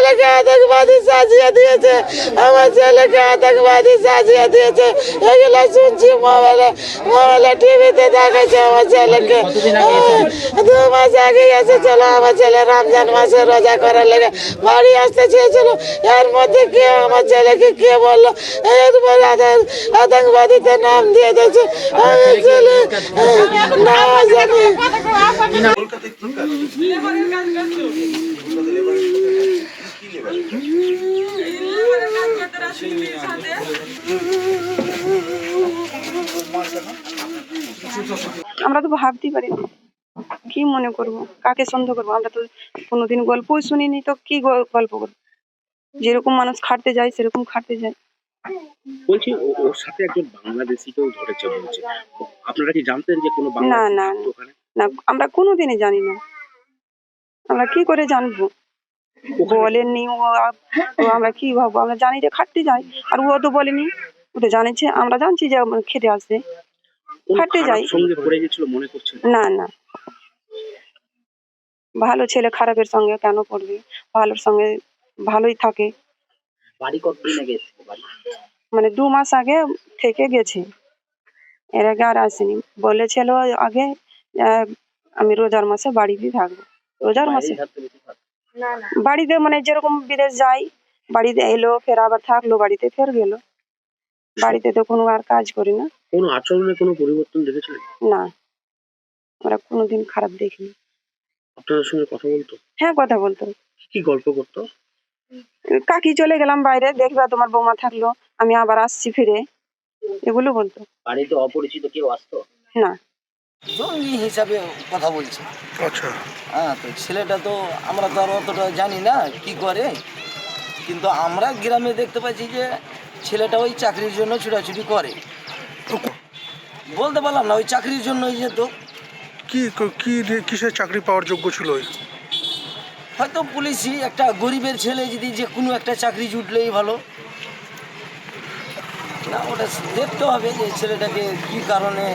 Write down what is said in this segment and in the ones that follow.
ছেলেকে আতঙ্কবাদী সাজিয়ে দিয়েছে, আমার ছেলেকে আতঙ্কবাদী সাজিয়ে দিয়েছে। এগুলো শুনছি মোবাইলে টিভিতে দেখাচ্ছে আমার ছেলেকে। 2 মাস আগে এসেছিল আমার ছেলে রমজান মাসে রোজা করার লেগে বাড়ি আসতে চেয়েছিল। এর মধ্যে কে আমার ছেলেকে কে বললো এরপর আতঙ্কবাদীতে নাম দিয়ে দিয়েছে। আমার ছেলে নাম জানি আমরা তো ভাবতেই পারি না, কি মনে করব, কাকে সন্দেহ করবো? আমরা তো কোনোদিন গল্পই শুনিনি, তো কি গল্প করবো? যেরকম মানুষ খাটতে যায় সেরকম খাটতে যায়। বলছি ওর সাথে একজন বাংলাদেশিকেও ধরেছে বলছে, আপনারা কি জানতেন যে কোনো না বাংলাদেশি না থাকতো ওখানে? না, আমরা কোনোদিনই জানি না। আমরা কি করে জানবো? বলেননি ও, আমরা কি ভাববো? আমরা জানি যে খাটতে যায়, আর ও তো বলেনি। ও তো জানিছে, আমরা জানছি যে খেতে আসে, কোনো খাটতে খারাপ যাই। সঙ্গে পড়ে গেছিল মনে করছেন? না না, ভালো ছেলে খারাপের সঙ্গে কেন পড়বে? ভালোর সঙ্গে ভালোই থাকে। বাড়ি কতদিন আগে এসেছিল বাড়ি? মানে 2 মাস আগে থেকে গেছে, এর আগে আর আসেনি। বলেছিল আগে আমি রোজার মাসে বাড়িতে থাকবো। রোজার মাসে বাড়িতে মানে যেরকম বিদেশ যাই, বাড়িতে এলো, ফের আবার থাকলো, বাড়িতে ফের গেল। বাড়িতে তো কোনো আর কাজ করি না। কোনো আচরণে কোনো পরিবর্তন দেখেছিলেন? না, আমরা কোনোদিন খারাপ দেখিনি। আপনাদের সঙ্গে কথা বলতো? হ্যাঁ, কথা বলতো। কি গল্প করতো? কাকি চলে গেলাম বাইরে, দেখবা তোমার বৌমা থাকলো, আমি আবার আসছি ফিরে, এগুলো বলতো। বাড়িতে অপরিচিত কেউ আসতো না। জঙ্গি হিসাবে কথা বলছে। আচ্ছা। হ্যাঁ, তো ছেলেটা তো আমরা তো আর অতটা জানি না কি করে, কিন্তু আমরা গ্রামে দেখতে পাচ্ছি যে ছেলেটা ওই চাকরির জন্য ছুটাছুটি করে। বলতে পারলাম না, ওই চাকরির জন্যই যেত। কি কি কিসের চাকরি পাওয়ার যোগ্য ছিল? হয়তো পুলিশই, একটা গরিবের ছেলে যদি যে কোনো একটা চাকরি জুটলেই ভালো না। ওটা দেখতে হবে যে ছেলেটাকে কি কারণে,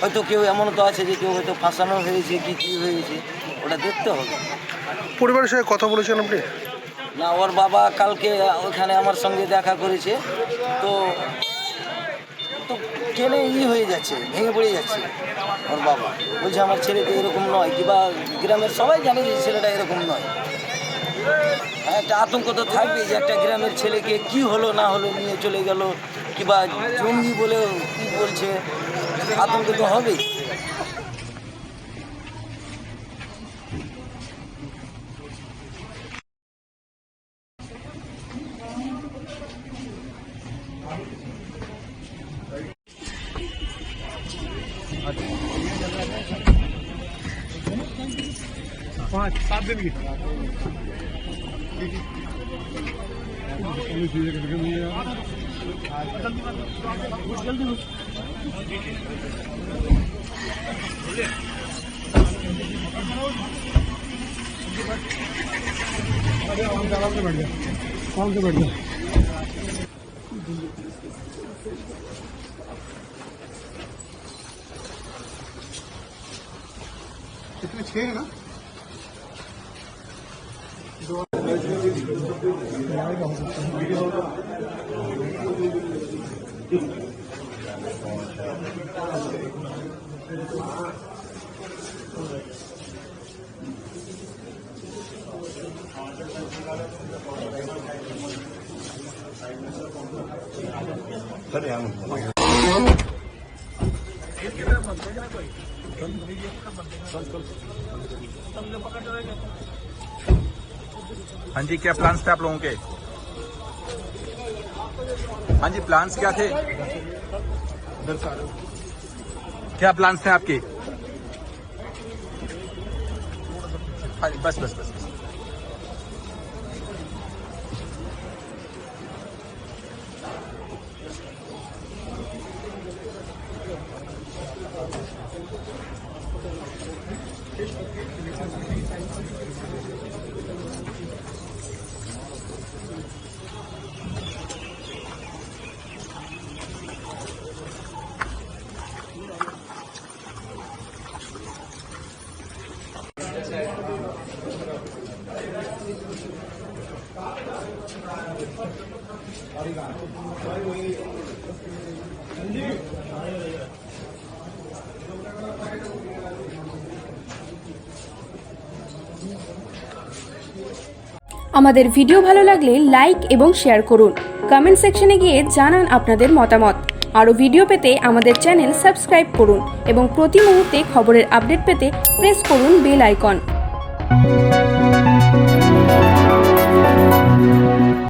হয়তো কেউ এমন তো আছে যে কেউ হয়তো ফাঁসানো হয়েছে কি কী হয়েছে, ওটা দেখতে হবে। পরিবারের সঙ্গে কথা বলেছেন আপনি? না, ওর বাবা কালকে ওখানে আমার সঙ্গে দেখা করেছে, তো তো ট্রেনে হয়ে যাচ্ছে, ভেঙে পড়ে যাচ্ছে। ওর বাবা বলছে আমার ছেলে তো এরকম নয়, কিংবা গ্রামের সবাই জানে যে ছেলেটা এরকম নয়। একটা আতঙ্ক তো থাকবে যে একটা গ্রামের ছেলেকে কি হলো না হলো নিয়ে চলে গেল, কিংবা জঙ্গি বলে কি বলছে, আতঙ্ক তো হবেই। कितने 6 है ना? हाँ जी, क्या प्लान्स थे आप लोगों के? हाँ जी, प्लान्स क्या थे? क्या प्लान्स थे आपके? हाँ जी, बस बस बस बस। আমাদের ভিডিও ভালো লাগলে লাইক এবং শেয়ার করুন। কমেন্ট সেকশনে গিয়ে জানান আপনাদের মতামত। আরও ভিডিও পেতে আমাদের চ্যানেল সাবস্ক্রাইব করুন এবং প্রতি মুহূর্তে খবরের আপডেট পেতে প্রেস করুন বেল আইকন।